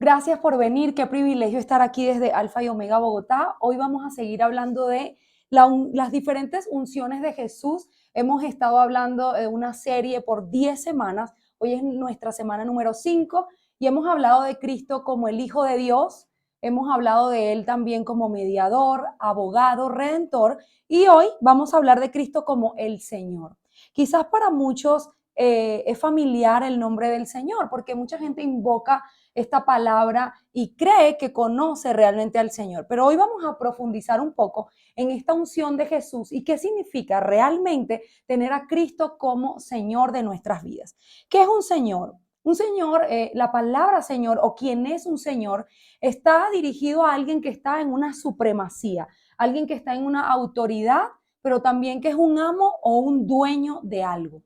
Gracias por venir, qué privilegio estar aquí desde Alfa y Omega Bogotá. Hoy vamos a seguir hablando de las diferentes unciones de Jesús. Hemos estado hablando de una serie por 10 semanas. Hoy es nuestra semana número 5 y hemos hablado de Cristo como el Hijo de Dios. Hemos hablado de Él también como mediador, abogado, redentor. Y hoy vamos a hablar de Cristo como el Señor. Quizás para muchos es familiar el nombre del Señor, porque mucha gente invoca esta palabra y cree que conoce realmente al Señor. Pero hoy vamos a profundizar un poco en esta unción de Jesús y qué significa realmente tener a Cristo como Señor de nuestras vidas. ¿Qué es un Señor? Un Señor, la palabra Señor o quien es un Señor, está dirigido a alguien que está en una supremacía, alguien que está en una autoridad, pero también que es un amo o un dueño de algo.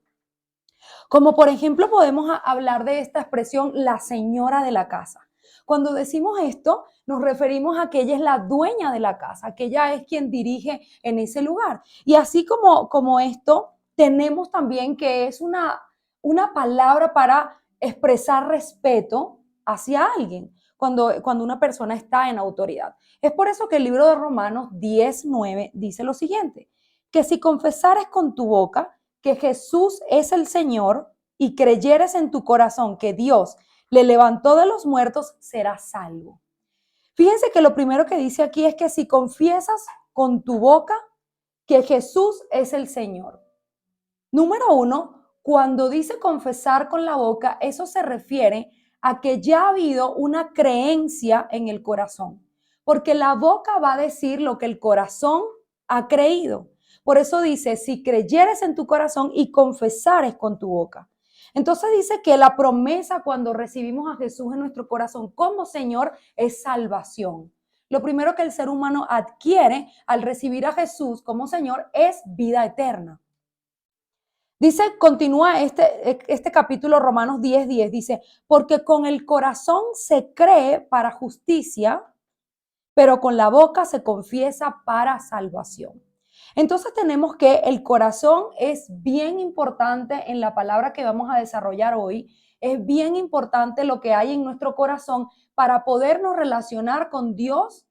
Como por ejemplo podemos hablar de esta expresión, la señora de la casa. Cuando decimos esto, nos referimos a que ella es la dueña de la casa, que ella es quien dirige en ese lugar. Y así como esto, tenemos también que es una palabra para expresar respeto hacia alguien, cuando una persona está en autoridad. Es por eso que el libro de Romanos 10:9 dice lo siguiente, que si confesares con tu boca que Jesús es el Señor y creyeres en tu corazón que Dios le levantó de los muertos, serás salvo. Fíjense que lo primero que dice aquí es que si confiesas con tu boca que Jesús es el Señor. Número uno, cuando dice confesar con la boca, eso se refiere a que ya ha habido una creencia en el corazón, porque la boca va a decir lo que el corazón ha creído. Por eso dice, si creyeres en tu corazón y confesares con tu boca. Entonces dice que la promesa cuando recibimos a Jesús en nuestro corazón como Señor es salvación. Lo primero que el ser humano adquiere al recibir a Jesús como Señor es vida eterna. Dice, continúa este capítulo Romanos 10:10, dice, porque con el corazón se cree para justicia, pero con la boca se confiesa para salvación. Entonces tenemos que el corazón es bien importante en la palabra que vamos a desarrollar hoy. Es bien importante lo que hay en nuestro corazón para podernos relacionar con Dios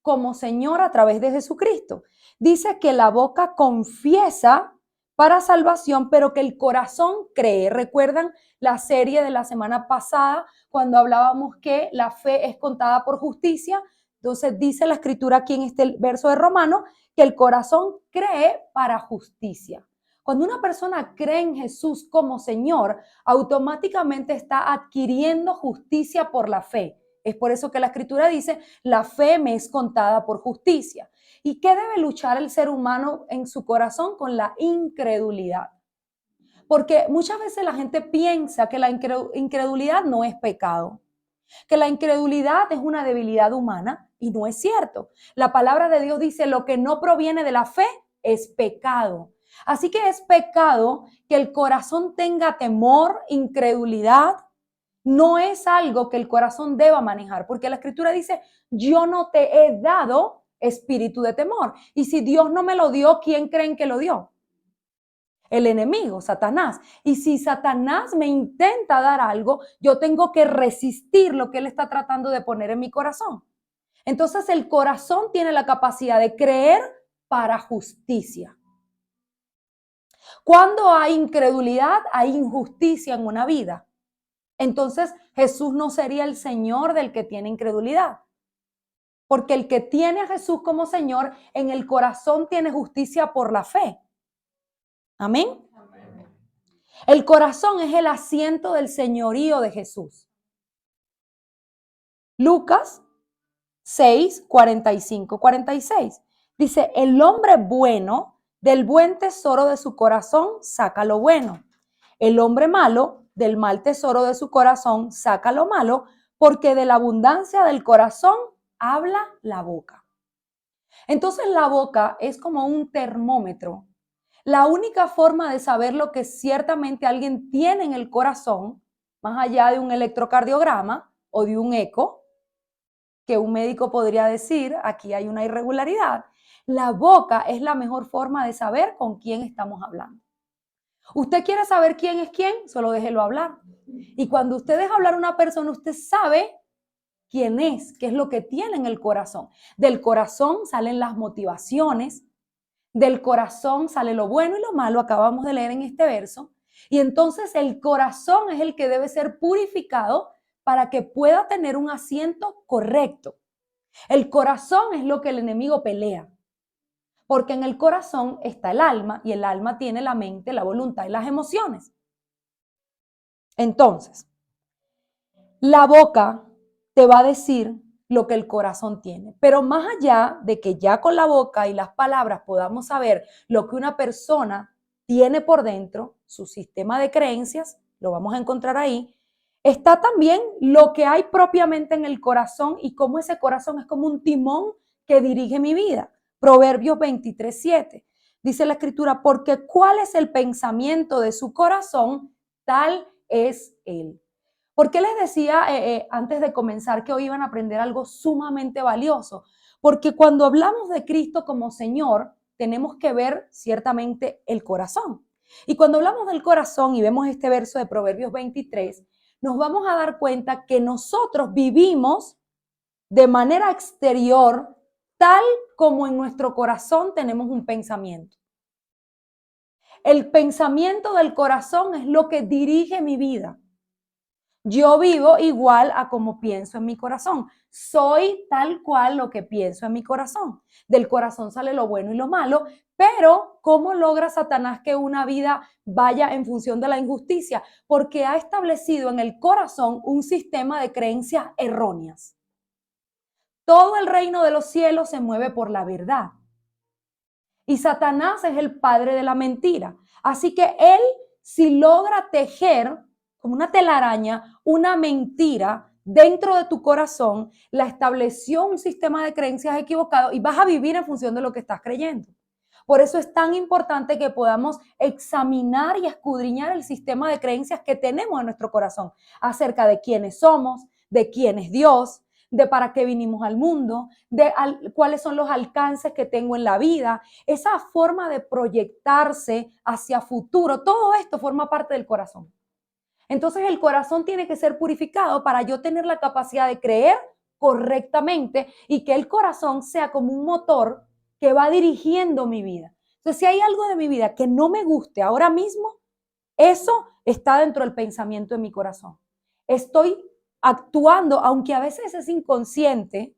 como Señor a través de Jesucristo. Dice que la boca confiesa para salvación, pero que el corazón cree. ¿Recuerdan la serie de la semana pasada cuando hablábamos que la fe es contada por justicia? Entonces dice la escritura aquí en este verso de Romano que el corazón cree para justicia. Cuando una persona cree en Jesús como Señor, automáticamente está adquiriendo justicia por la fe. Es por eso que la escritura dice, la fe me es contada por justicia. ¿Y qué debe luchar el ser humano en su corazón? Con la incredulidad. Porque muchas veces la gente piensa que la incredulidad no es pecado, que la incredulidad es una debilidad humana y no es cierto. La palabra de Dios dice, lo que no proviene de la fe es pecado. Así que es pecado que el corazón tenga temor, incredulidad. No es algo que el corazón deba manejar, porque la escritura dice, yo no te he dado espíritu de temor. Y si Dios no me lo dio, ¿quién creen que lo dio? El enemigo, Satanás. Y si Satanás me intenta dar algo, yo tengo que resistir lo que él está tratando de poner en mi corazón. Entonces el corazón tiene la capacidad de creer para justicia. Cuando hay incredulidad, hay injusticia en una vida. Entonces Jesús no sería el Señor del que tiene incredulidad. Porque el que tiene a Jesús como Señor, en el corazón tiene justicia por la fe. Amén. El corazón es el asiento del señorío de Jesús. Lucas 6, 45, 46. Dice, el hombre bueno del buen tesoro de su corazón saca lo bueno. El hombre malo del mal tesoro de su corazón saca lo malo, porque de la abundancia del corazón habla la boca. Entonces la boca es como un termómetro. La única forma de saber lo que ciertamente alguien tiene en el corazón, más allá de un electrocardiograma o de un eco, que un médico podría decir, aquí hay una irregularidad, la boca es la mejor forma de saber con quién estamos hablando. ¿Usted quiere saber quién es quién? Solo déjelo hablar. Y cuando usted deja hablar a una persona, usted sabe quién es, qué es lo que tiene en el corazón. Del corazón salen las motivaciones, del corazón sale lo bueno y lo malo, acabamos de leer en este verso. Y entonces el corazón es el que debe ser purificado para que pueda tener un asiento correcto. El corazón es lo que el enemigo pelea, porque en el corazón está el alma y el alma tiene la mente, la voluntad y las emociones. Entonces, la boca te va a decir lo que el corazón tiene, pero más allá de que ya con la boca y las palabras podamos saber lo que una persona tiene por dentro, su sistema de creencias, lo vamos a encontrar ahí, está también lo que hay propiamente en el corazón y cómo ese corazón es como un timón que dirige mi vida. Proverbios 23:7. Dice la escritura, porque cuál es el pensamiento de su corazón, tal es él. ¿Por qué les decía antes de comenzar que hoy iban a aprender algo sumamente valioso? Porque cuando hablamos de Cristo como Señor, tenemos que ver ciertamente el corazón. Y cuando hablamos del corazón y vemos este verso de Proverbios 23, nos vamos a dar cuenta que nosotros vivimos de manera exterior tal como en nuestro corazón tenemos un pensamiento. El pensamiento del corazón es lo que dirige mi vida. Yo vivo igual a como pienso en mi corazón. Soy tal cual lo que pienso en mi corazón. Del corazón sale lo bueno y lo malo, pero ¿cómo logra Satanás que una vida vaya en función de la injusticia? Porque ha establecido en el corazón un sistema de creencias erróneas. Todo el reino de los cielos se mueve por la verdad. Y Satanás es el padre de la mentira. Así que él, si logra tejer como una telaraña, una mentira dentro de tu corazón, la estableció un sistema de creencias equivocado y vas a vivir en función de lo que estás creyendo. Por eso es tan importante que podamos examinar y escudriñar el sistema de creencias que tenemos en nuestro corazón acerca de quiénes somos, de quién es Dios, de para qué vinimos al mundo, de cuáles son los alcances que tengo en la vida, esa forma de proyectarse hacia futuro, todo esto forma parte del corazón. Entonces el corazón tiene que ser purificado para yo tener la capacidad de creer correctamente y que el corazón sea como un motor que va dirigiendo mi vida. Entonces, si hay algo de mi vida que no me guste ahora mismo, eso está dentro del pensamiento de mi corazón. Estoy actuando, aunque a veces es inconsciente,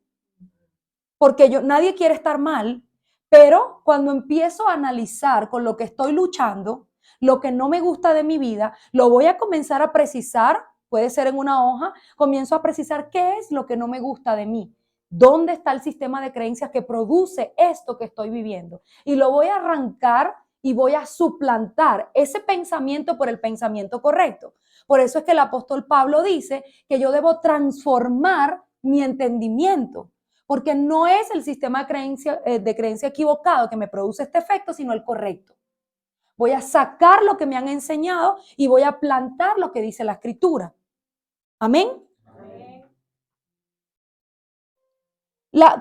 porque nadie quiere estar mal, pero cuando empiezo a analizar con lo que estoy luchando, lo que no me gusta de mi vida, lo voy a comenzar a precisar, puede ser en una hoja, comienzo a precisar qué es lo que no me gusta de mí, dónde está el sistema de creencias que produce esto que estoy viviendo. Y lo voy a arrancar y voy a suplantar ese pensamiento por el pensamiento correcto. Por eso es que el apóstol Pablo dice que yo debo transformar mi entendimiento, porque no es el sistema de creencia equivocado que me produce este efecto, sino el correcto. Voy a sacar lo que me han enseñado y voy a plantar lo que dice la escritura. Amén.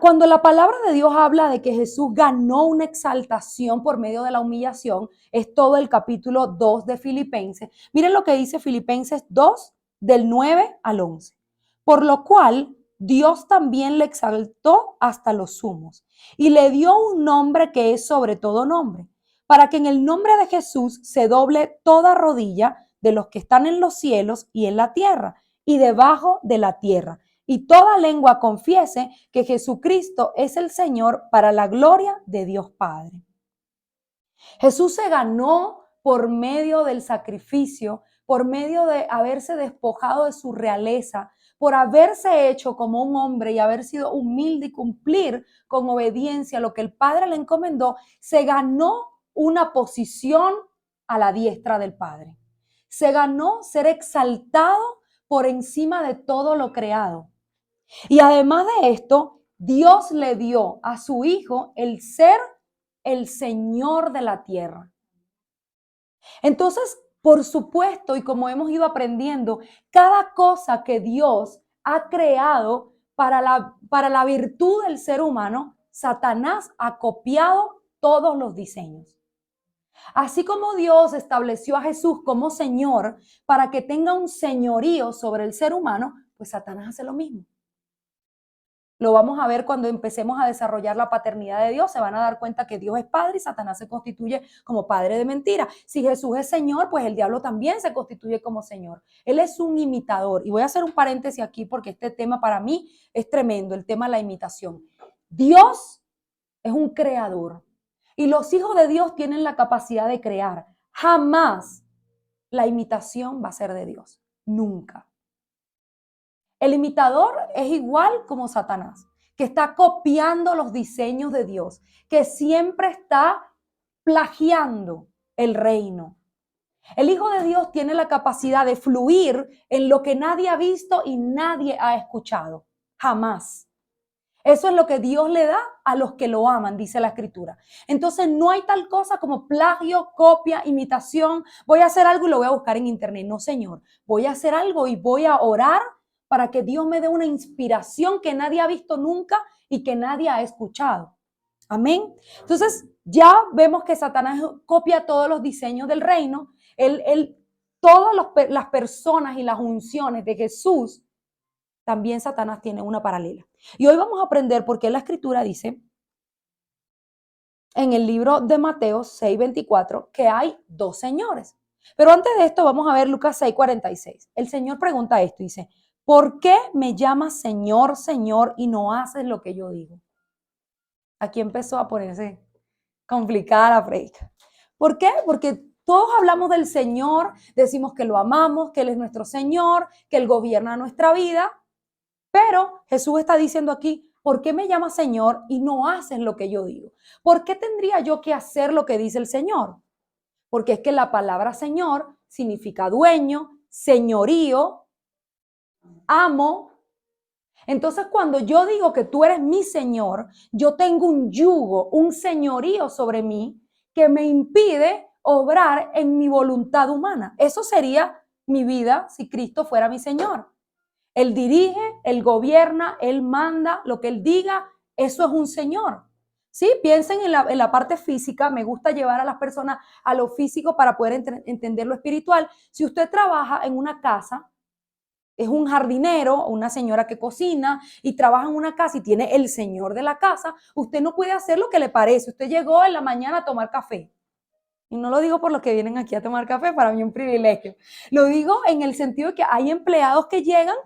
Cuando la palabra de Dios habla de que Jesús ganó una exaltación por medio de la humillación, es todo el capítulo 2 de Filipenses. Miren lo que dice Filipenses 2, del 9 al 11. Por lo cual, Dios también le exaltó hasta los sumos y le dio un nombre que es sobre todo nombre, para que en el nombre de Jesús se doble toda rodilla de los que están en los cielos y en la tierra y debajo de la tierra, y toda lengua confiese que Jesucristo es el Señor, para la gloria de Dios Padre. Jesús se ganó por medio del sacrificio, por medio de haberse despojado de su realeza, por haberse hecho como un hombre y haber sido humilde y cumplir con obediencia lo que el Padre le encomendó, se ganó una posición a la diestra del Padre. Se ganó ser exaltado por encima de todo lo creado. Y además de esto, Dios le dio a su Hijo el ser el Señor de la tierra. Entonces, por supuesto, y como hemos ido aprendiendo, cada cosa que Dios ha creado para la virtud del ser humano, Satanás ha copiado todos los diseños. Así como Dios estableció a Jesús como Señor para que tenga un señorío sobre el ser humano, pues Satanás hace lo mismo. Lo vamos a ver cuando empecemos a desarrollar la paternidad de Dios. Se van a dar cuenta que Dios es padre y Satanás se constituye como padre de mentira. Si Jesús es Señor, pues el diablo también se constituye como Señor. Él es un imitador. Y voy a hacer un paréntesis aquí porque este tema para mí es tremendo, el tema de la imitación. Dios es un creador y los hijos de Dios tienen la capacidad de crear. Jamás la imitación va a ser de Dios. Nunca. El imitador es igual como Satanás, que está copiando los diseños de Dios, que siempre está plagiando el reino. El Hijo de Dios tiene la capacidad de fluir en lo que nadie ha visto y nadie ha escuchado. Jamás. Eso es lo que Dios le da a los que lo aman, dice la Escritura. Entonces no hay tal cosa como plagio, copia, imitación. Voy a hacer algo y lo voy a buscar en internet. No, Señor. Voy a hacer algo y voy a orar para que Dios me dé una inspiración que nadie ha visto nunca y que nadie ha escuchado. Amén. Entonces ya vemos que Satanás copia todos los diseños del reino. Todas las personas y las unciones de Jesús, también Satanás tiene una paralela. Y hoy vamos a aprender por qué la Escritura dice en el libro de Mateo 6:24 que hay dos señores. Pero antes de esto vamos a ver Lucas 6:46. El Señor pregunta esto, dice, ¿por qué me llamas Señor, Señor y no haces lo que yo digo? Aquí empezó a ponerse complicada la predica. ¿Por qué? Porque todos hablamos del Señor, decimos que lo amamos, que Él es nuestro Señor, que Él gobierna nuestra vida. Pero Jesús está diciendo aquí, ¿por qué me llamas Señor y no haces lo que yo digo? ¿Por qué tendría yo que hacer lo que dice el Señor? Porque es que la palabra Señor significa dueño, señorío, amo. Entonces, cuando yo digo que tú eres mi Señor, yo tengo un yugo, un señorío sobre mí que me impide obrar en mi voluntad humana. Eso sería mi vida si Cristo fuera mi Señor. Él dirige, Él gobierna, Él manda, lo que Él diga, eso es un Señor. ¿Sí? Piensen en la parte física, me gusta llevar a las personas a lo físico para poder entender lo espiritual. Si usted trabaja en una casa, es un jardinero, una señora que cocina y trabaja en una casa y tiene el señor de la casa, usted no puede hacer lo que le parece. Usted llegó en la mañana a tomar café. Y no lo digo por los que vienen aquí a tomar café, para mí es un privilegio. Lo digo en el sentido de que hay empleados que llegan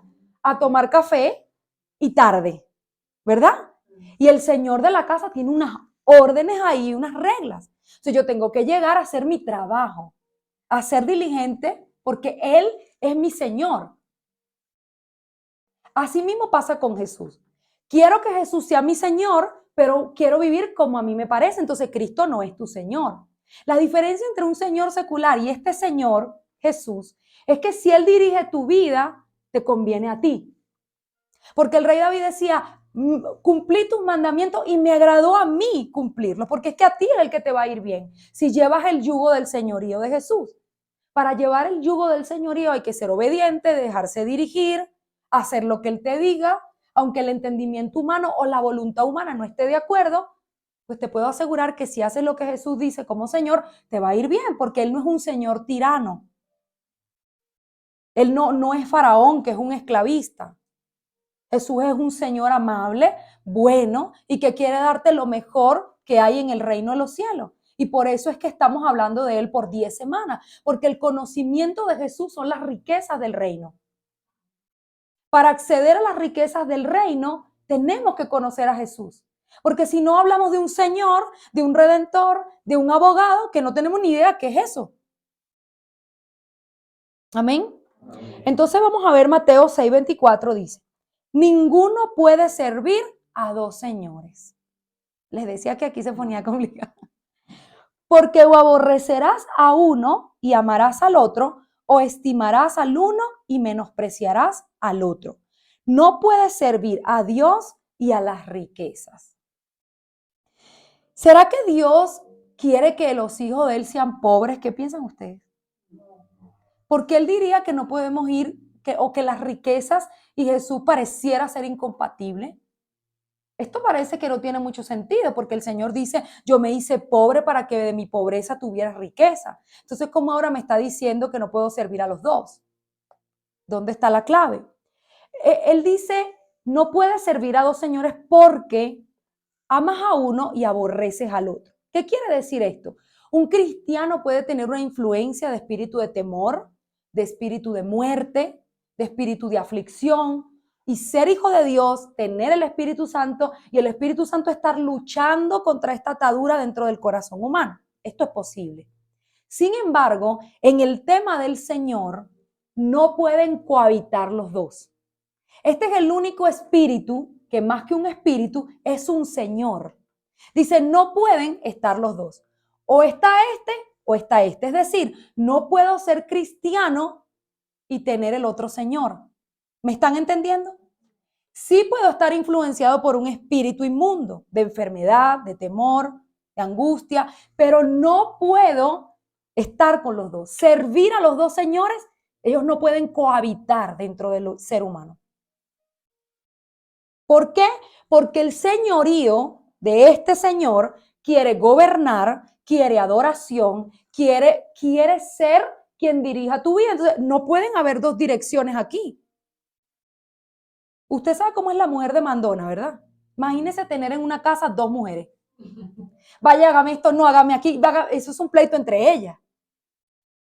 a tomar café y tarde, ¿verdad? Y el señor de la casa tiene unas órdenes ahí, unas reglas. Entonces yo tengo que llegar a hacer mi trabajo, a ser diligente, porque Él es mi Señor. Así mismo pasa con Jesús. Quiero que Jesús sea mi Señor, pero quiero vivir como a mí me parece. Entonces Cristo no es tu Señor. La diferencia entre un Señor secular y este Señor, Jesús, es que si Él dirige tu vida, te conviene a ti. Porque el rey David decía, cumplí tus mandamientos y me agradó a mí cumplirlos, porque es que a ti es el que te va a ir bien si llevas el yugo del señorío de Jesús. Para llevar el yugo del señorío hay que ser obediente, dejarse dirigir, hacer lo que Él te diga, aunque el entendimiento humano o la voluntad humana no esté de acuerdo, pues te puedo asegurar que si haces lo que Jesús dice como Señor, te va a ir bien, porque Él no es un Señor tirano. Él no es faraón, que es un esclavista. Jesús es un Señor amable, bueno y que quiere darte lo mejor que hay en el reino de los cielos. Y por eso es que estamos hablando de Él por 10 semanas, porque el conocimiento de Jesús son las riquezas del reino. Para acceder a las riquezas del reino, tenemos que conocer a Jesús. Porque si no hablamos de un Señor, de un Redentor, de un abogado, que no tenemos ni idea qué es eso. Amén. Entonces vamos a ver Mateo 6:24 dice, ninguno puede servir a dos señores. Les decía que aquí se ponía complicado. Porque o aborrecerás a uno y amarás al otro, o estimarás al uno y menospreciarás al otro. No puedes servir a Dios y a las riquezas. ¿Será que Dios quiere que los hijos de Él sean pobres? ¿Qué piensan ustedes? Porque Él diría que no podemos ir, o que las riquezas y Jesús pareciera ser incompatible. Esto parece que no tiene mucho sentido porque el Señor dice, yo me hice pobre para que de mi pobreza tuviera riqueza. Entonces, ¿cómo ahora me está diciendo que no puedo servir a los dos? ¿Dónde está la clave? Él dice, No puedes servir a dos señores porque amas a uno y aborreces al otro. ¿Qué quiere decir esto? Un cristiano puede tener una influencia de espíritu de temor, de espíritu de muerte, de espíritu de aflicción, y ser hijo de Dios, tener el Espíritu Santo y el Espíritu Santo estar luchando contra esta atadura dentro del corazón humano. Esto es posible. Sin embargo, en el tema del Señor, no pueden cohabitar los dos. Este es el único espíritu que más que un espíritu es un Señor. Dice, no pueden estar los dos. O está este o está este. Es decir, no puedo ser cristiano y tener el otro Señor. ¿Me están entendiendo? Sí puedo estar influenciado por un espíritu inmundo, de enfermedad, de temor, de angustia, pero no puedo estar con los dos. Servir a los dos señores, ellos no pueden cohabitar dentro del ser humano. ¿Por qué? Porque el señorío de este señor quiere gobernar, quiere adoración, quiere ser quien dirija tu vida. Entonces, no pueden haber dos direcciones aquí. Usted sabe cómo es la mujer de mandona, ¿verdad? Imagínese tener en una casa dos mujeres. Vaya, hágame esto, no, hágame aquí. Eso es un pleito entre ellas,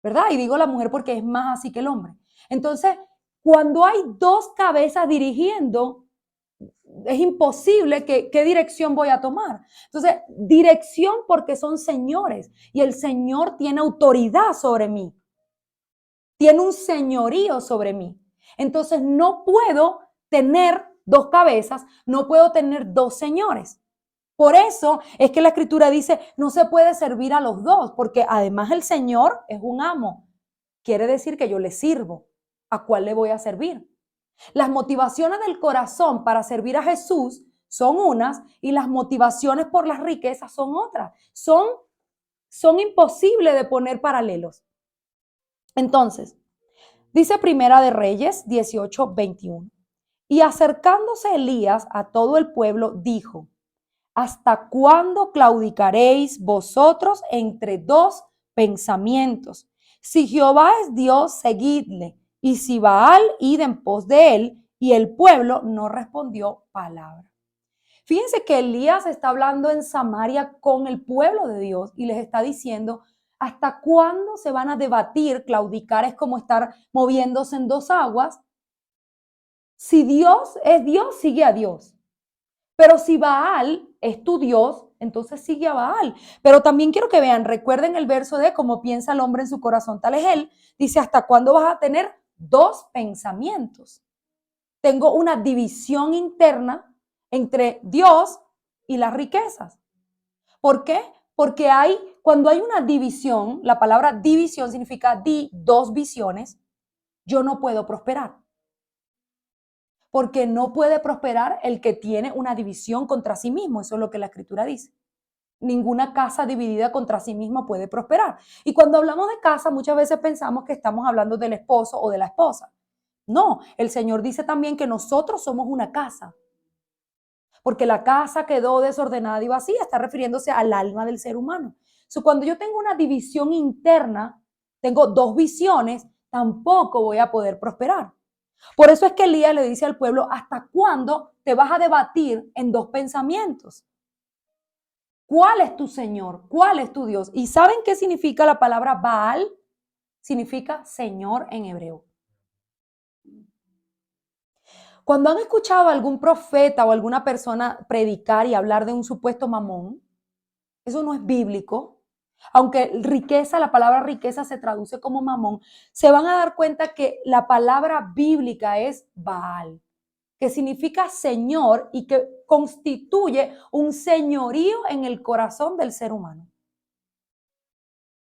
¿verdad? Y digo la mujer porque es más así que el hombre. Entonces, cuando hay dos cabezas dirigiendo, es imposible qué dirección voy a tomar. Entonces, dirección porque son señores y el Señor tiene autoridad sobre mí. Tiene un señorío sobre mí. Entonces, no puedo tener dos cabezas, no puedo tener dos señores. Por eso es que la Escritura dice, no se puede servir a los dos, porque además el Señor es un amo. Quiere decir que yo le sirvo. ¿A cuál le voy a servir? Las motivaciones del corazón para servir a Jesús son unas y las motivaciones por las riquezas son otras. Son imposibles de poner paralelos. Entonces, dice Primera de Reyes 18:21. Y acercándose Elías a todo el pueblo, dijo, ¿hasta cuándo claudicaréis vosotros entre dos pensamientos? Si Jehová es Dios, seguidle, y si Baal, id en pos de él. Y el pueblo no respondió palabra. Fíjense que Elías está hablando en Samaria con el pueblo de Dios y les está diciendo, ¿hasta cuándo se van a debatir? Claudicar es como estar moviéndose en dos aguas. Si Dios es Dios, sigue a Dios. Pero si Baal es tu Dios, entonces sigue a Baal. Pero también quiero que vean, recuerden el verso de cómo piensa el hombre en su corazón, tal es él. Dice, ¿hasta cuándo vas a tener dos pensamientos? Tengo una división interna entre Dios y las riquezas. ¿Por qué? Porque cuando hay una división, la palabra división significa dos visiones, yo no puedo prosperar. Porque no puede prosperar el que tiene una división contra sí mismo. Eso es lo que la Escritura dice. Ninguna casa dividida contra sí misma puede prosperar. Y cuando hablamos de casa, muchas veces pensamos que estamos hablando del esposo o de la esposa. No, el Señor dice también que nosotros somos una casa. Porque la casa quedó desordenada y vacía, está refiriéndose al alma del ser humano. Cuando yo tengo una división interna, tengo dos visiones, tampoco voy a poder prosperar. Por eso es que Elías le dice al pueblo, ¿hasta cuándo te vas a debatir en dos pensamientos? ¿Cuál es tu Señor? ¿Cuál es tu Dios? ¿Y saben qué significa la palabra Baal? Significa Señor en hebreo. Cuando han escuchado a algún profeta o alguna persona predicar y hablar de un supuesto mamón, eso no es bíblico. Aunque riqueza, la palabra riqueza se traduce como mamón, se van a dar cuenta que la palabra bíblica es Baal, que significa señor y que constituye un señorío en el corazón del ser humano.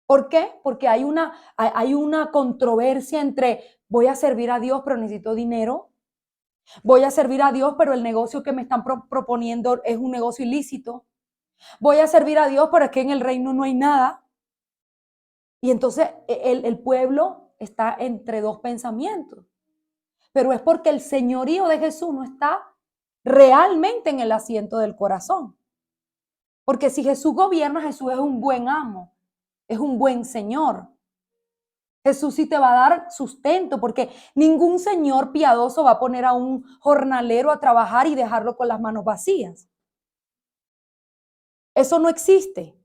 ¿Por qué? Porque hay una controversia entre voy a servir a Dios pero necesito dinero, voy a servir a Dios pero el negocio que me están proponiendo es un negocio ilícito, voy a servir a Dios pero es que en el reino no hay nada. Y entonces el pueblo está entre dos pensamientos. Pero es porque el señorío de Jesús no está realmente en el asiento del corazón. Porque si Jesús gobierna, Jesús es un buen amo, es un buen Señor. Jesús sí te va a dar sustento, porque ningún señor piadoso va a poner a un jornalero a trabajar y dejarlo con las manos vacías. Eso no existe.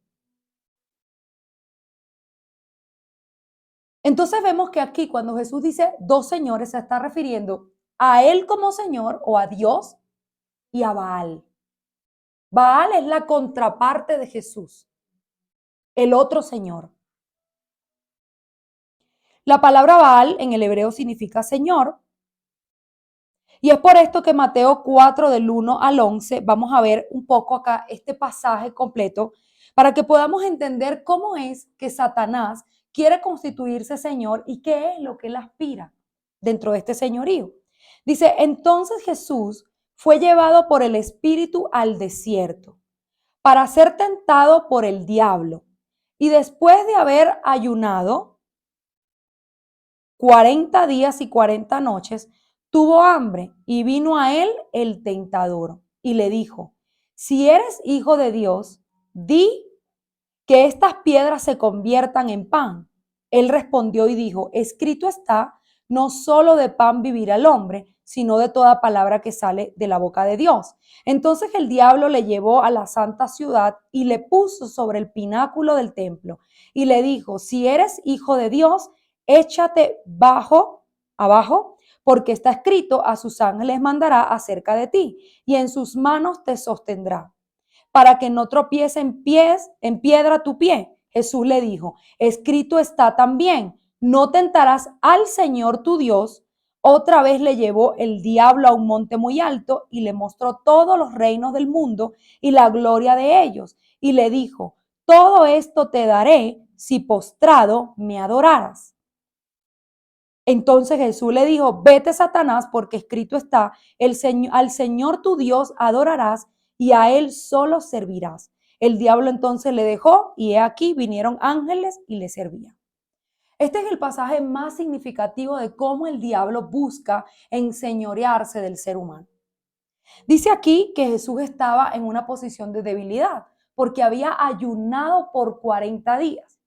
Entonces vemos que aquí cuando Jesús dice dos señores se está refiriendo a él como señor o a Dios y a Baal. Baal es la contraparte de Jesús, el otro señor. La palabra Baal en el hebreo significa señor. Y es por esto que Mateo 4 del 1 al 11, vamos a ver un poco acá este pasaje completo para que podamos entender cómo es que Satanás quiere constituirse señor y qué es lo que él aspira dentro de este señorío. Dice, entonces Jesús fue llevado por el Espíritu al desierto para ser tentado por el diablo. Y después de haber ayunado 40 días y 40 noches, tuvo hambre y vino a él el tentador y le dijo, si eres hijo de Dios, di que estas piedras se conviertan en pan. Él respondió y dijo, escrito está, no solo de pan vivirá el hombre, sino de toda palabra que sale de la boca de Dios. Entonces el diablo le llevó a la santa ciudad y le puso sobre el pináculo del templo y le dijo, si eres hijo de Dios, échate abajo, porque está escrito, a sus ángeles mandará acerca de ti y en sus manos te sostendrá para que no tropiece en piedra tu pie. Jesús le dijo, escrito está también, no tentarás al Señor tu Dios. Otra vez le llevó el diablo a un monte muy alto y le mostró todos los reinos del mundo y la gloria de ellos. Y le dijo, todo esto te daré si postrado me adoraras. Entonces Jesús le dijo, vete Satanás, porque escrito está, al Señor tu Dios adorarás y a él solo servirás. El diablo entonces le dejó y he aquí vinieron ángeles y le servían. Este es el pasaje más significativo de cómo el diablo busca enseñorearse del ser humano. Dice aquí que Jesús estaba en una posición de debilidad porque había ayunado por 40 días.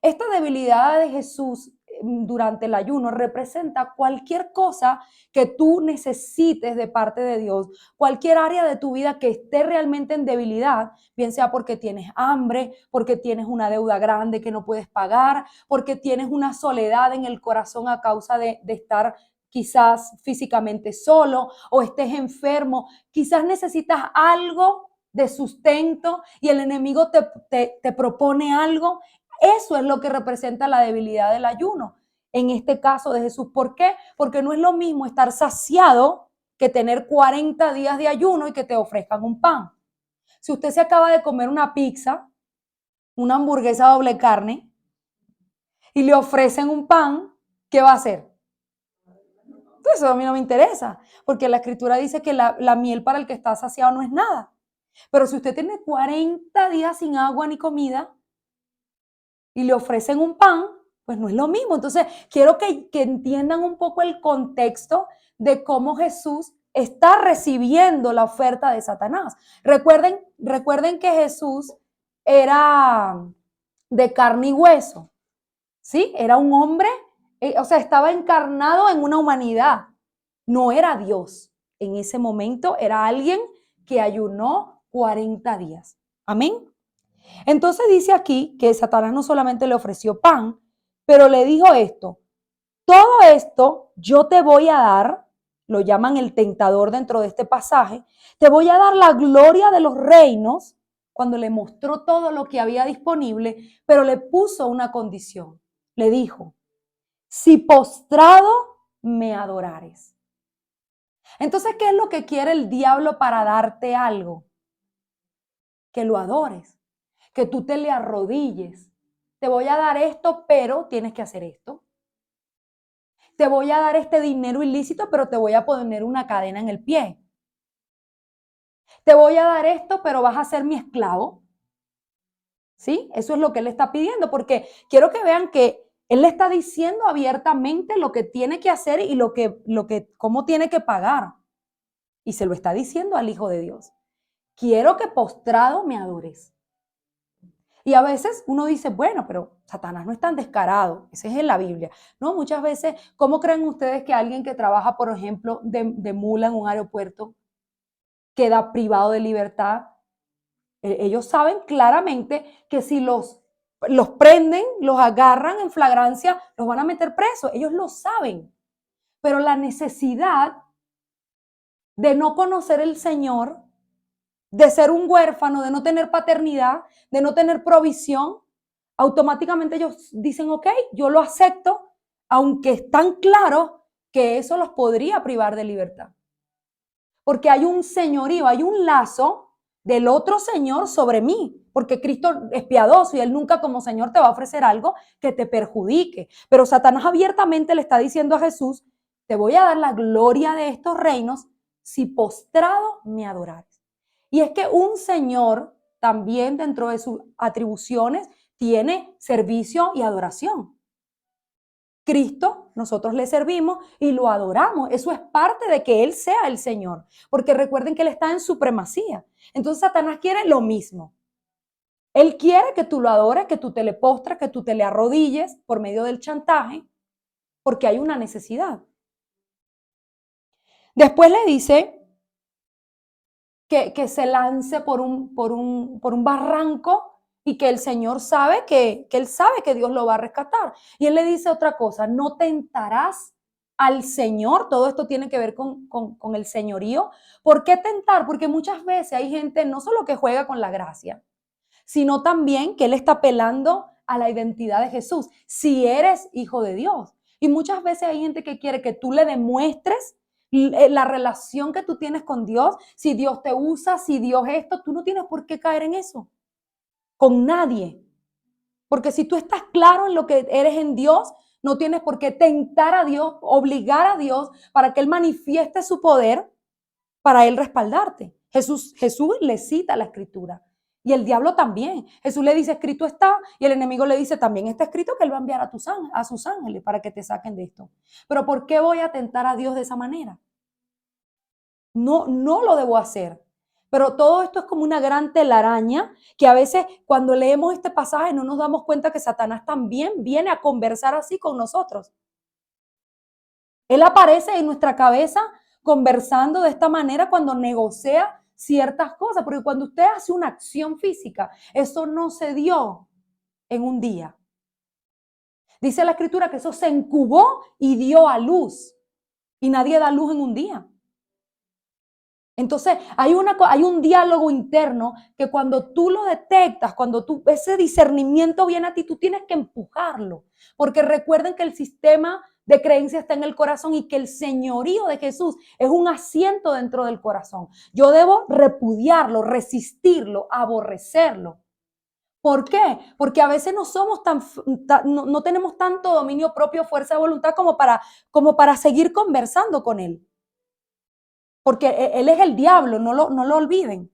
Esta debilidad de Jesús durante el ayuno representa cualquier cosa que tú necesites de parte de Dios, cualquier área de tu vida que esté realmente en debilidad, bien sea porque tienes hambre, porque tienes una deuda grande que no puedes pagar, porque tienes una soledad en el corazón a causa de estar quizás físicamente solo o estés enfermo, quizás necesitas algo de sustento y el enemigo te propone algo. Eso es lo que representa la debilidad del ayuno. En este caso de Jesús. ¿Por qué? Porque no es lo mismo estar saciado que tener 40 días de ayuno y que te ofrezcan un pan. Si usted se acaba de comer una pizza, una hamburguesa doble carne, y le ofrecen un pan, ¿qué va a hacer? Eso a mí no me interesa, porque la escritura dice que la miel para el que está saciado no es nada. Pero si usted tiene 40 días sin agua ni comida, y le ofrecen un pan, pues no es lo mismo. Entonces, quiero que entiendan un poco el contexto de cómo Jesús está recibiendo la oferta de Satanás. Recuerden que Jesús era de carne y hueso, ¿sí? Era un hombre, o sea, estaba encarnado en una humanidad. No era Dios. En ese momento era alguien que ayunó 40 días. Amén. Entonces dice aquí que Satanás no solamente le ofreció pan, pero le dijo esto, todo esto yo te voy a dar, lo llaman el tentador dentro de este pasaje, te voy a dar la gloria de los reinos, cuando le mostró todo lo que había disponible, pero le puso una condición. Le dijo, si postrado me adorares. Entonces, ¿qué es lo que quiere el diablo para darte algo? Que lo adores, que tú te le arrodilles. Te voy a dar esto, pero tienes que hacer esto. Te voy a dar este dinero ilícito, pero te voy a poner una cadena en el pie. Te voy a dar esto, pero vas a ser mi esclavo. ¿Sí? Eso es lo que él está pidiendo, porque quiero que vean que él le está diciendo abiertamente lo que tiene que hacer y cómo tiene que pagar. Y se lo está diciendo al Hijo de Dios. Quiero que postrado me adores. Y a veces uno dice, bueno, pero Satanás no es tan descarado, ese es en la Biblia. No, muchas veces, ¿cómo creen ustedes que alguien que trabaja, por ejemplo, de mula en un aeropuerto queda privado de libertad? Ellos saben claramente que si los prenden, los agarran en flagrancia, los van a meter presos. Ellos lo saben. Pero la necesidad de no conocer el Señor, de ser un huérfano, de no tener paternidad, de no tener provisión, automáticamente ellos dicen, ok, yo lo acepto, aunque es tan claro que eso los podría privar de libertad. Porque hay un señorío, hay un lazo del otro Señor sobre mí, porque Cristo es piadoso y Él nunca como Señor te va a ofrecer algo que te perjudique. Pero Satanás abiertamente le está diciendo a Jesús, te voy a dar la gloria de estos reinos si postrado me adorares. Y es que un Señor también dentro de sus atribuciones tiene servicio y adoración. Cristo, nosotros le servimos y lo adoramos. Eso es parte de que Él sea el Señor. Porque recuerden que Él está en supremacía. Entonces Satanás quiere lo mismo. Él quiere que tú lo adores, que tú te le postras, que tú te le arrodilles por medio del chantaje, porque hay una necesidad. Después le dice que se lance por un barranco y que el Señor sabe que Él sabe que Dios lo va a rescatar. Y Él le dice otra cosa, no tentarás al Señor. Todo esto tiene que ver con el señorío. ¿Por qué tentar? Porque muchas veces hay gente no solo que juega con la gracia, sino también que Él está apelando a la identidad de Jesús, si eres hijo de Dios. Y muchas veces hay gente que quiere que tú le demuestres la relación que tú tienes con Dios, si Dios te usa, si Dios esto, tú no tienes por qué caer en eso, con nadie. Porque si tú estás claro en lo que eres en Dios, no tienes por qué tentar a Dios, obligar a Dios para que Él manifieste su poder, para Él respaldarte. Jesús le cita la Escritura. Y el diablo también. Jesús le dice, escrito está, y el enemigo le dice, también está escrito que Él va a enviar a sus ángeles para que te saquen de esto. Pero ¿por qué voy a tentar a Dios de esa manera? No, no lo debo hacer. Pero todo esto es como una gran telaraña que a veces cuando leemos este pasaje no nos damos cuenta que Satanás también viene a conversar así con nosotros. Él aparece en nuestra cabeza conversando de esta manera cuando negocia ciertas cosas, porque cuando usted hace una acción física, eso no se dio en un día. Dice la Escritura que eso se incubó y dio a luz, y nadie da luz en un día. Entonces hay un diálogo interno que cuando tú lo detectas, cuando ese discernimiento viene a ti, tú tienes que empujarlo, porque recuerden que el sistema de creencia está en el corazón y que el señorío de Jesús es un asiento dentro del corazón. Yo debo repudiarlo, resistirlo, aborrecerlo. ¿Por qué? Porque a veces no somos no tenemos tanto dominio propio, fuerza de voluntad como para seguir conversando con él. Porque él es el diablo, no lo olviden.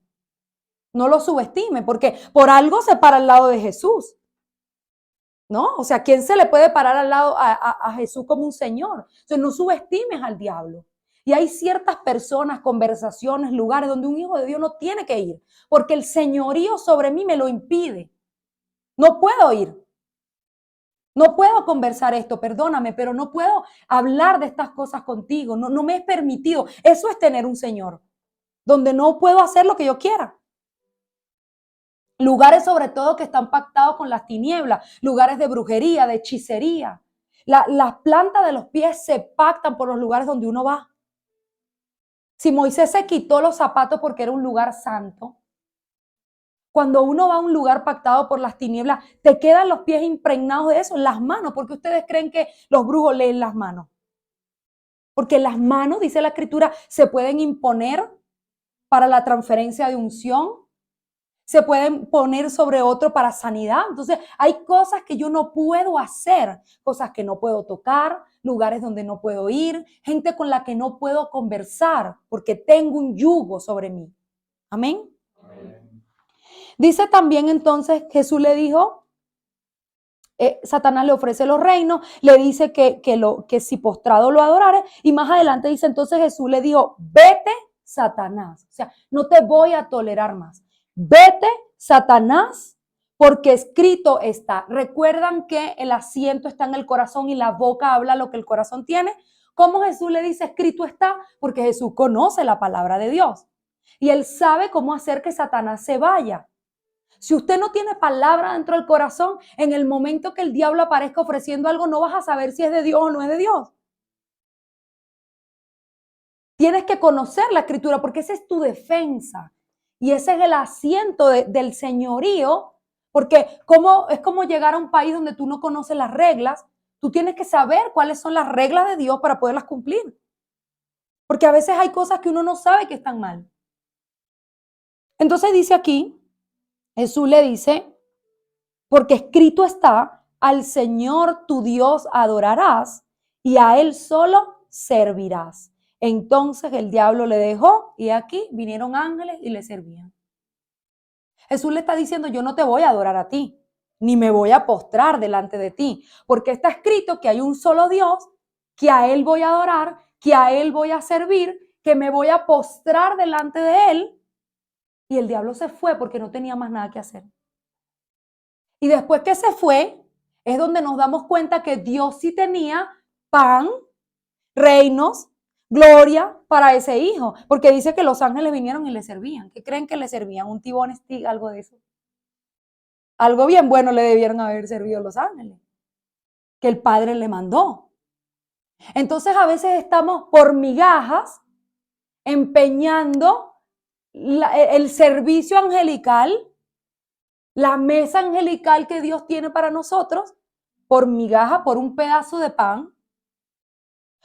No lo subestimen, porque por algo se para al lado de Jesús. ¿No? O sea, ¿quién se le puede parar al lado a Jesús como un señor? Entonces, no subestimes al diablo. Y hay ciertas personas, conversaciones, lugares donde un hijo de Dios no tiene que ir, porque el señorío sobre mí me lo impide. No puedo ir. No puedo conversar esto, perdóname, pero no puedo hablar de estas cosas contigo. No me es permitido. Eso es tener un Señor, donde no puedo hacer lo que yo quiera. Lugares sobre todo que están pactados con las tinieblas, lugares de brujería, de hechicería. Las plantas de los pies se pactan por los lugares donde uno va. Si Moisés se quitó los zapatos porque era un lugar santo, cuando uno va a un lugar pactado por las tinieblas, te quedan los pies impregnados de eso, las manos, porque ustedes creen que los brujos leen las manos. Porque las manos, dice la Escritura, se pueden imponer para la transferencia de unción, se pueden poner sobre otro para sanidad. Entonces, hay cosas que yo no puedo hacer, cosas que no puedo tocar, lugares donde no puedo ir, gente con la que no puedo conversar porque tengo un yugo sobre mí. Amén. Dice también entonces, Jesús le dijo, Satanás le ofrece los reinos, le dice que si postrado lo adorare, y más adelante dice, entonces Jesús le dijo, vete, Satanás. O sea, no te voy a tolerar más. Vete, Satanás, porque escrito está. ¿Recuerdan que el asiento está en el corazón y la boca habla lo que el corazón tiene? ¿Cómo Jesús le dice escrito está? Porque Jesús conoce la palabra de Dios y él sabe cómo hacer que Satanás se vaya. Si usted no tiene palabra dentro del corazón, en el momento que el diablo aparezca ofreciendo algo, no vas a saber si es de Dios o no es de Dios. Tienes que conocer la escritura porque esa es tu defensa y ese es el asiento del señorío, porque es como llegar a un país donde tú no conoces las reglas. Tú tienes que saber cuáles son las reglas de Dios para poderlas cumplir, porque a veces hay cosas que uno no sabe que están mal. Entonces dice aquí, Jesús le dice, porque escrito está, al Señor tu Dios adorarás y a Él solo servirás. Entonces el diablo le dejó y aquí vinieron ángeles y le servían. Jesús le está diciendo, yo no te voy a adorar a ti, ni me voy a postrar delante de ti, porque está escrito que hay un solo Dios, que a Él voy a adorar, que a Él voy a servir, que me voy a postrar delante de Él. Y el diablo se fue porque no tenía más nada que hacer. Y después que se fue, es donde nos damos cuenta que Dios sí tenía pan, reinos, gloria para ese hijo. Porque dice que los ángeles vinieron y le servían. ¿Qué creen que le servían? ¿Un tibón stick? Algo de eso. Algo bien bueno le debieron haber servido los ángeles, que el Padre le mandó. Entonces a veces estamos por migajas empeñando el servicio angelical, la mesa angelical que Dios tiene para nosotros, por migaja, por un pedazo de pan,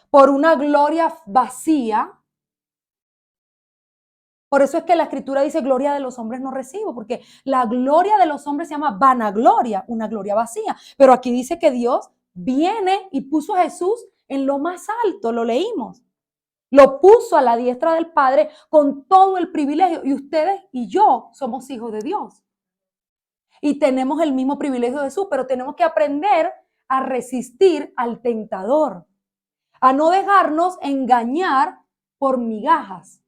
por una gloria vacía. Por eso es que la escritura dice gloria de los hombres no recibo, porque la gloria de los hombres se llama vanagloria, una gloria vacía. Pero aquí dice que Dios viene y puso a Jesús en lo más alto, lo leímos. Lo puso a la diestra del Padre con todo el privilegio. Y ustedes y yo somos hijos de Dios. Y tenemos el mismo privilegio de Jesús, pero tenemos que aprender a resistir al tentador, a no dejarnos engañar por migajas.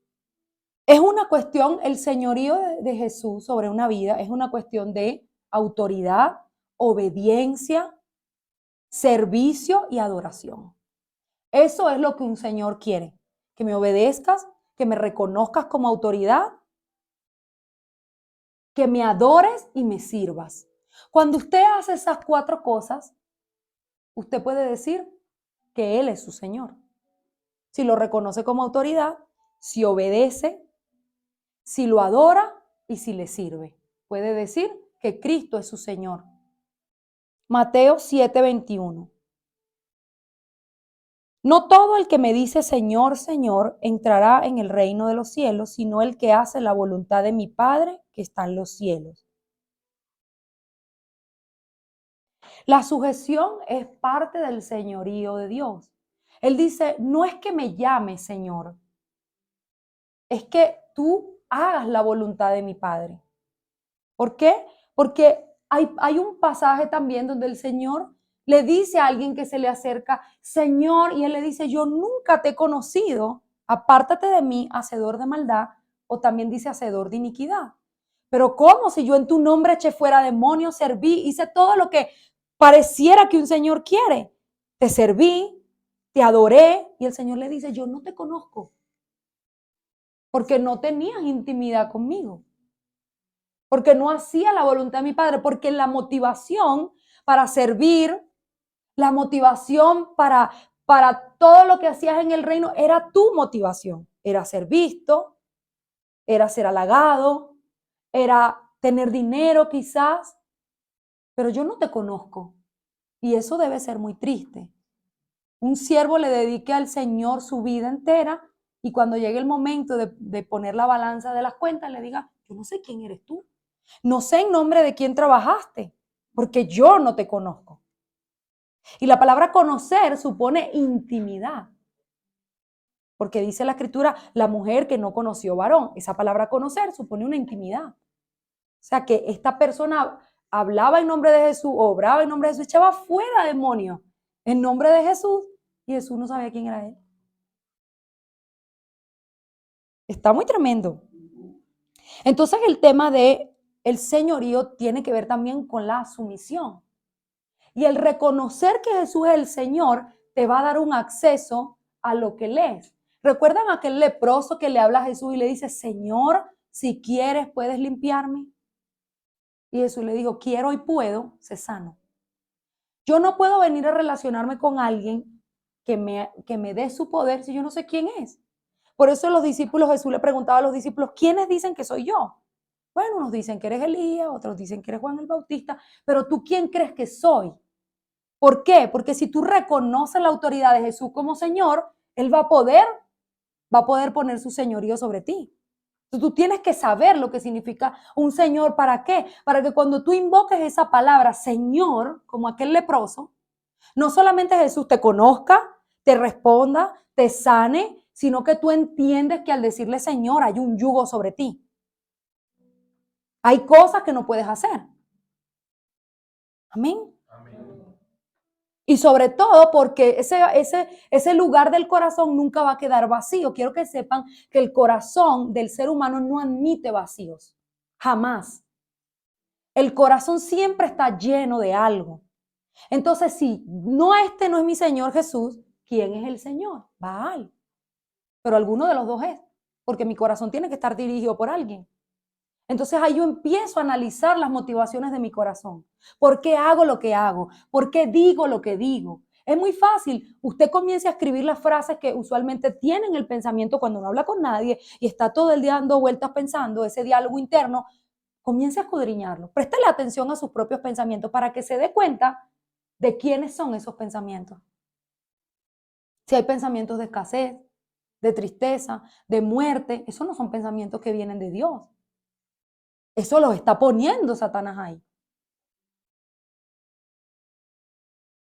Es una cuestión, el señorío de Jesús sobre una vida es una cuestión de autoridad, obediencia, servicio y adoración. Eso es lo que un señor quiere, que me obedezcas, que me reconozcas como autoridad, que me adores y me sirvas. Cuando usted hace esas 4 cosas, usted puede decir que Él es su Señor. Si lo reconoce como autoridad, si obedece, si lo adora y si le sirve. Puede decir que Cristo es su Señor. Mateo 7:21. No todo el que me dice Señor, Señor, entrará en el reino de los cielos, sino el que hace la voluntad de mi Padre que está en los cielos. La sujeción es parte del señorío de Dios. Él dice, no es que me llame Señor, es que tú hagas la voluntad de mi Padre. ¿Por qué? Porque hay un pasaje también donde el Señor le dice a alguien que se le acerca, Señor, y él le dice, yo nunca te he conocido, apártate de mí, hacedor de maldad, o también dice hacedor de iniquidad. Pero ¿cómo si yo en tu nombre eché fuera demonios, serví, hice todo lo que pareciera que un Señor quiere? Te serví, te adoré, y el Señor le dice, yo no te conozco, porque no tenías intimidad conmigo. Porque no hacía la voluntad de mi Padre, porque la motivación para servir, la motivación para todo lo que hacías en el reino era tu motivación, era ser visto, era ser halagado, era tener dinero quizás, pero yo no te conozco y eso debe ser muy triste. Un siervo le dedique al Señor su vida entera y cuando llegue el momento de poner la balanza de las cuentas le diga, yo no sé quién eres tú. No sé en nombre de quién trabajaste, porque yo no te conozco. Y la palabra conocer supone intimidad, porque dice la escritura, la mujer que no conoció varón. Esa palabra conocer supone una intimidad. O sea que esta persona hablaba en nombre de Jesús, obraba en nombre de Jesús, echaba fuera demonios en nombre de Jesús y Jesús no sabía quién era él. Está muy tremendo. Entonces el tema de el señorío tiene que ver también con la sumisión. Y el reconocer que Jesús es el Señor te va a dar un acceso a lo que lees. ¿Recuerdan aquel leproso que le habla a Jesús y le dice, Señor, si quieres, puedes limpiarme? Y Jesús le dijo, quiero y puedo, sé sano. Yo no puedo venir a relacionarme con alguien que me dé su poder si yo no sé quién es. Por eso los discípulos, Jesús le preguntaba a los discípulos, ¿quiénes dicen que soy yo? Bueno, unos dicen que eres Elías, otros dicen que eres Juan el Bautista, pero ¿tú quién crees que soy? ¿Por qué? Porque si tú reconoces la autoridad de Jesús como Señor, Él va a poder poner su señorío sobre ti. Entonces, tú tienes que saber lo que significa un Señor. ¿Para qué? Para que cuando tú invoques esa palabra Señor, como aquel leproso, no solamente Jesús te conozca, te responda, te sane, sino que tú entiendes que al decirle Señor hay un yugo sobre ti. Hay cosas que no puedes hacer. Amén. Y sobre todo porque ese lugar del corazón nunca va a quedar vacío. Quiero que sepan que el corazón del ser humano no admite vacíos. Jamás. El corazón siempre está lleno de algo. Entonces, si este no es mi Señor Jesús, ¿quién es el Señor? Baal. Pero alguno de los dos es. Porque mi corazón tiene que estar dirigido por alguien. Entonces ahí yo empiezo a analizar las motivaciones de mi corazón. ¿Por qué hago lo que hago? ¿Por qué digo lo que digo? Es muy fácil. Usted comienza a escribir las frases que usualmente tienen el pensamiento cuando no habla con nadie y está todo el día dando vueltas pensando, ese diálogo interno. Comience a escudriñarlo. Préstale atención a sus propios pensamientos para que se dé cuenta de quiénes son esos pensamientos. Si hay pensamientos de escasez, de tristeza, de muerte, esos no son pensamientos que vienen de Dios. Eso lo está poniendo Satanás ahí.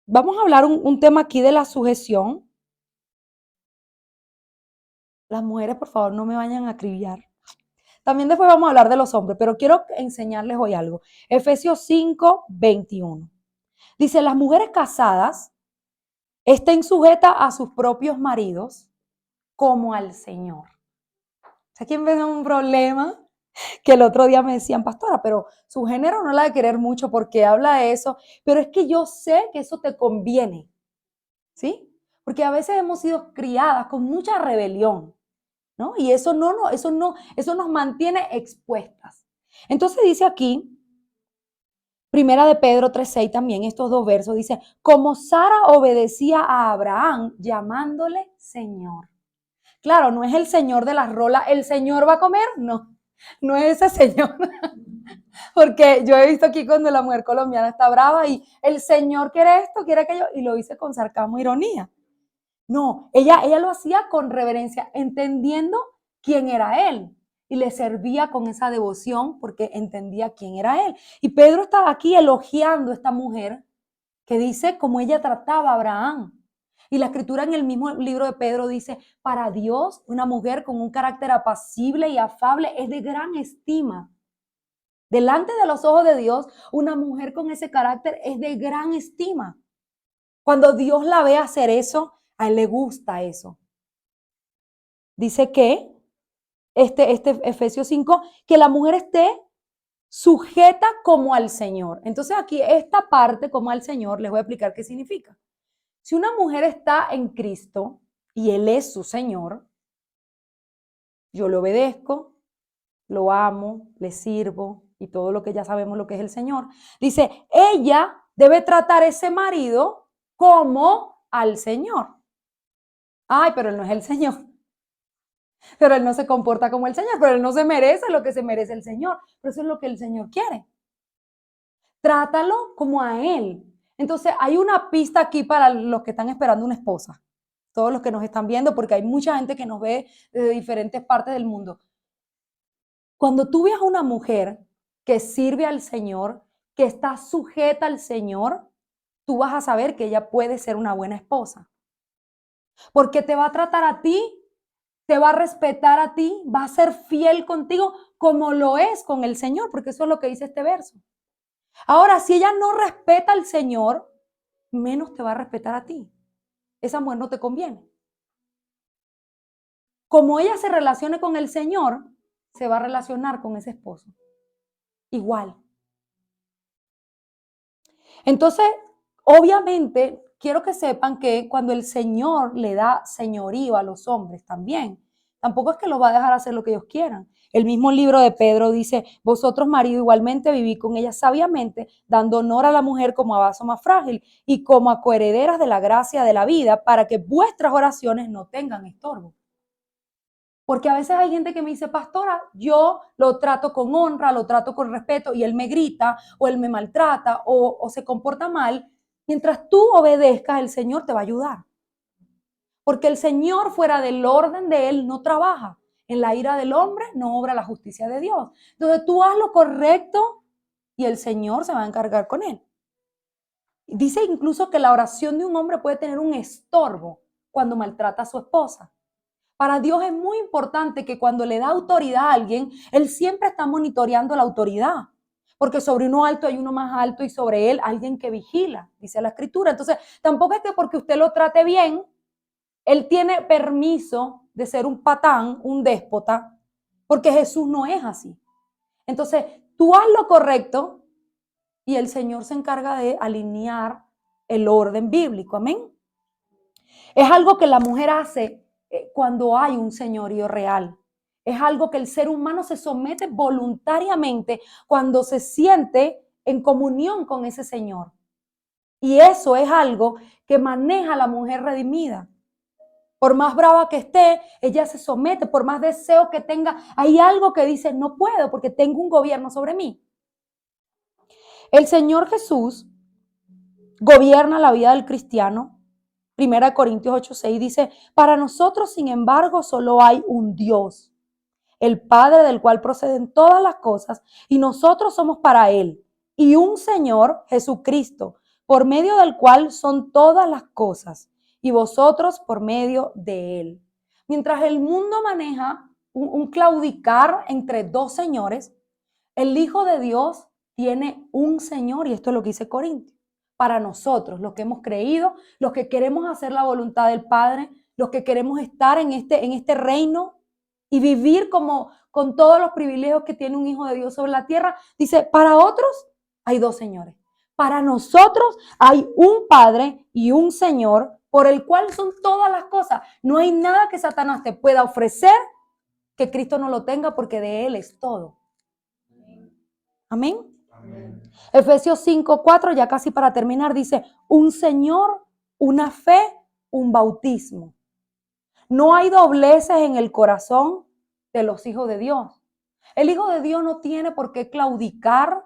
Vamos a hablar un tema aquí de la sujeción. Las mujeres, por favor, no me vayan a acribillar. También después vamos a hablar de los hombres, pero quiero enseñarles hoy algo. Efesios 5, 21. Dice, las mujeres casadas estén sujetas a sus propios maridos como al Señor. ¿Sabes quién ve un problema? Que el otro día me decían, pastora, pero su género no la de querer mucho porque habla de eso, pero es que yo sé que eso te conviene, ¿sí? Porque a veces hemos sido criadas con mucha rebelión, ¿no? Y eso nos mantiene expuestas. Entonces dice aquí, Primera de Pedro 3:6 también, estos dos versos, dice, como Sara obedecía a Abraham llamándole Señor. Claro, no es el Señor de las rolas, el Señor va a comer, no, no es ese Señor. Porque yo he visto aquí cuando la mujer colombiana está brava y el Señor quiere esto, quiere aquello, y lo dice con sarcasmo e ironía. No, ella lo hacía con reverencia, entendiendo quién era Él. Y le servía con esa devoción porque entendía quién era Él. Y Pedro estaba aquí elogiando a esta mujer que dice cómo ella trataba a Abraham. Y la escritura en el mismo libro de Pedro dice, para Dios, una mujer con un carácter apacible y afable es de gran estima. Delante de los ojos de Dios, una mujer con ese carácter es de gran estima. Cuando Dios la ve hacer eso, a Él le gusta eso. Dice que, Efesios 5, que la mujer esté sujeta como al Señor. Entonces aquí esta parte como al Señor, les voy a explicar qué significa. Si una mujer está en Cristo y Él es su Señor, yo le obedezco, lo amo, le sirvo y todo lo que ya sabemos lo que es el Señor. Dice, ella debe tratar a ese marido como al Señor. Ay, pero él no es el Señor. Pero él no se comporta como el Señor, pero él no se merece lo que se merece el Señor. Pero eso es lo que el Señor quiere. Trátalo como a Él. Entonces, hay una pista aquí para los que están esperando una esposa. Todos los que nos están viendo, porque hay mucha gente que nos ve desde diferentes partes del mundo. Cuando tú veas a una mujer que sirve al Señor, que está sujeta al Señor, tú vas a saber que ella puede ser una buena esposa. Porque te va a tratar a ti, te va a respetar a ti, va a ser fiel contigo como lo es con el Señor, porque eso es lo que dice este verso. Ahora, si ella no respeta al Señor, menos te va a respetar a ti. Esa mujer no te conviene. Como ella se relacione con el Señor, se va a relacionar con ese esposo. igual. Entonces, obviamente, quiero que sepan que cuando el Señor le da señorío a los hombres también, tampoco es que los va a dejar hacer lo que ellos quieran. El mismo libro de Pedro dice, vosotros marido igualmente vivid con ella sabiamente, dando honor a la mujer como a vaso más frágil y como a coherederas de la gracia de la vida, para que vuestras oraciones no tengan estorbo. Porque a veces hay gente que me dice, pastora, yo lo trato con honra, lo trato con respeto y él me grita o él me maltrata o se comporta mal. Mientras tú obedezcas, el Señor te va a ayudar. Porque el Señor fuera del orden de él no trabaja. En la ira del hombre no obra la justicia de Dios. Entonces tú haz lo correcto y el Señor se va a encargar con él. Dice incluso que la oración de un hombre puede tener un estorbo cuando maltrata a su esposa. Para Dios es muy importante que cuando le da autoridad a alguien, Él siempre está monitoreando la autoridad. Porque sobre uno alto hay uno más alto y sobre él alguien que vigila, dice la Escritura. Entonces, tampoco es que porque usted lo trate bien, Él tiene permiso de ser un patán, un déspota, porque Jesús no es así. Entonces, tú haz lo correcto y el Señor se encarga de alinear el orden bíblico. Amén. Es algo que la mujer hace cuando hay un señorío real. Es algo que el ser humano se somete voluntariamente cuando se siente en comunión con ese Señor. Y eso es algo que maneja la mujer redimida. Por más brava que esté, ella se somete, por más deseo que tenga, hay algo que dice, no puedo porque tengo un gobierno sobre mí. El Señor Jesús gobierna la vida del cristiano. 1 Corintios 8:6 dice, para nosotros, sin embargo, solo hay un Dios, el Padre del cual proceden todas las cosas, y nosotros somos para Él, y un Señor, Jesucristo, por medio del cual son todas las cosas, y vosotros por medio de Él. Mientras el mundo maneja un claudicar entre dos señores, el Hijo de Dios tiene un Señor, y esto es lo que dice Corintios. Para nosotros, los que hemos creído, los que queremos hacer la voluntad del Padre, los que queremos estar en este reino y vivir como con todos los privilegios que tiene un hijo de Dios sobre la tierra, dice, para otros hay dos señores. Para nosotros hay un Padre y un Señor por el cual son todas las cosas. No hay nada que Satanás te pueda ofrecer que Cristo no lo tenga porque de Él es todo. Amén. Amén. Efesios 5:4, ya casi para terminar, dice, un Señor, una fe, un bautismo. No hay dobleces en el corazón de los hijos de Dios. El Hijo de Dios no tiene por qué claudicar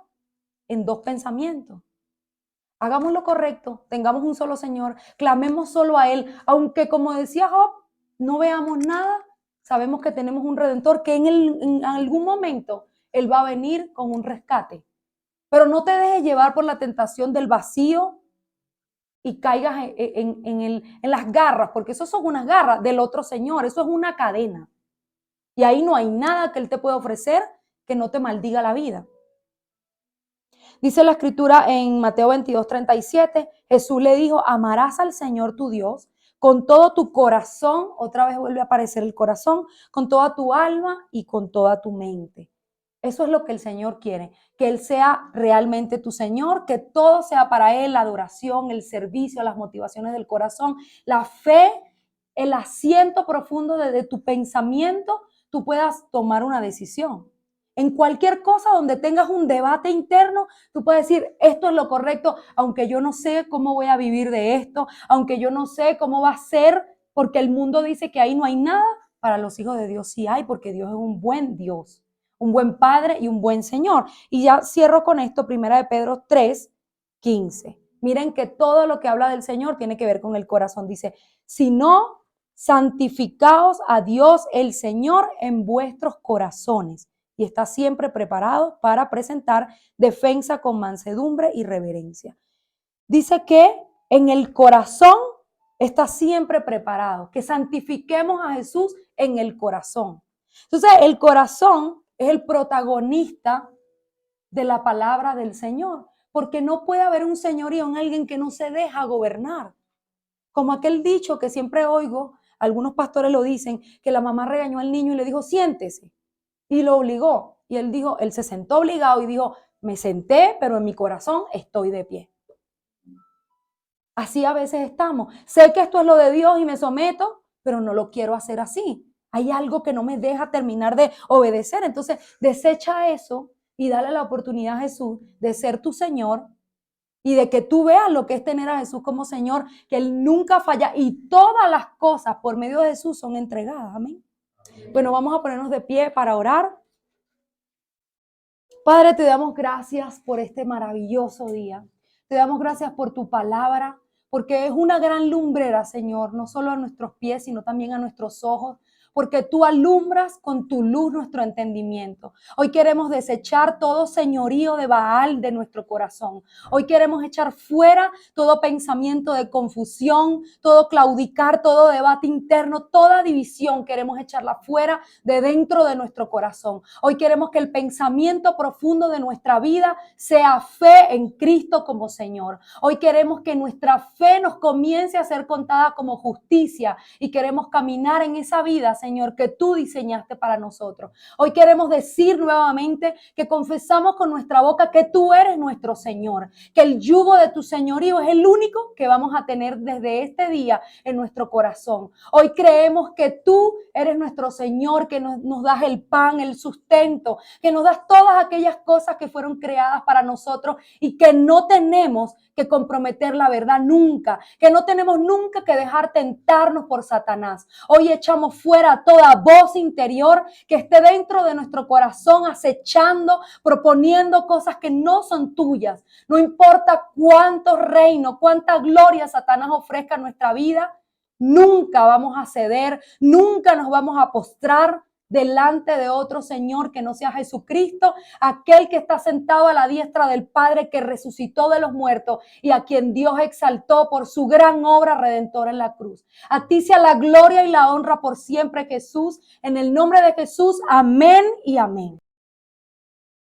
en dos pensamientos. Hagamos lo correcto, tengamos un solo Señor, clamemos solo a Él, aunque como decía Job, no veamos nada, sabemos que tenemos un Redentor que en algún momento Él va a venir con un rescate. Pero no te dejes llevar por la tentación del vacío y caigas en las garras, porque eso son unas garras del otro Señor, eso es una cadena. Y ahí no hay nada que Él te pueda ofrecer que no te maldiga la vida. Dice la Escritura en Mateo 22:37, Jesús le dijo, amarás al Señor tu Dios con todo tu corazón, otra vez vuelve a aparecer el corazón, con toda tu alma y con toda tu mente. Eso es lo que el Señor quiere, que Él sea realmente tu Señor, que todo sea para Él, la adoración, el servicio, las motivaciones del corazón, la fe, el asiento profundo de tu pensamiento, tú puedas tomar una decisión. En cualquier cosa donde tengas un debate interno, tú puedes decir, esto es lo correcto, aunque yo no sé cómo voy a vivir de esto, aunque yo no sé cómo va a ser, porque el mundo dice que ahí no hay nada, para los hijos de Dios sí hay, porque Dios es un buen Dios, un buen Padre y un buen Señor. Y ya cierro con esto, 1 de Pedro 3:15. Miren que todo lo que habla del Señor tiene que ver con el corazón. Dice, si no, santificaos a Dios el Señor en vuestros corazones y está siempre preparado para presentar defensa con mansedumbre y reverencia. Dice que en el corazón está siempre preparado, que santifiquemos a Jesús en el corazón. Entonces, el corazón es el protagonista de la palabra del Señor, porque no puede haber un señorío en alguien que no se deja gobernar. Como aquel dicho que siempre oigo, algunos pastores lo dicen, que la mamá regañó al niño y le dijo, siéntese, y lo obligó. Y él dijo, él se sentó obligado y dijo, me senté, pero en mi corazón estoy de pie. Así a veces estamos. Sé que esto es lo de Dios y me someto, pero no lo quiero hacer así. Hay algo que no me deja terminar de obedecer. Entonces, desecha eso y dale la oportunidad a Jesús de ser tu Señor y de que tú veas lo que es tener a Jesús como Señor, que Él nunca falla y todas las cosas por medio de Jesús son entregadas. Amén. Bueno, vamos a ponernos de pie para orar. Padre, te damos gracias por este maravilloso día. Te damos gracias por tu palabra, porque es una gran lumbrera, Señor, no solo a nuestros pies, sino también a nuestros ojos, porque tú alumbras con tu luz nuestro entendimiento. Hoy queremos desechar todo señorío de Baal de nuestro corazón. Hoy queremos echar fuera todo pensamiento de confusión, todo claudicar, todo debate interno, toda división. Queremos echarla fuera de dentro de nuestro corazón. Hoy queremos que el pensamiento profundo de nuestra vida sea fe en Cristo como Señor. Hoy queremos que nuestra fe nos comience a ser contada como justicia y queremos caminar en esa vida, Señor, que tú diseñaste para nosotros. Hoy queremos decir nuevamente que confesamos con nuestra boca que tú eres nuestro Señor, que el yugo de tu señorío es el único que vamos a tener desde este día en nuestro corazón. Hoy creemos que tú eres nuestro Señor, que nos das el pan, el sustento, que nos das todas aquellas cosas que fueron creadas para nosotros y que no tenemos que comprometer la verdad nunca, que no tenemos nunca que dejar tentarnos por Satanás. Hoy echamos fuera toda voz interior que esté dentro de nuestro corazón acechando, proponiendo cosas que no son tuyas. No importa cuánto reino, cuánta gloria Satanás ofrezca en nuestra vida, nunca vamos a ceder, nunca nos vamos a postrar delante de otro Señor que no sea Jesucristo, aquel que está sentado a la diestra del Padre, que resucitó de los muertos y a quien Dios exaltó por su gran obra redentora en la cruz. A ti sea la gloria y la honra por siempre, Jesús. En el nombre de Jesús, amén y amén.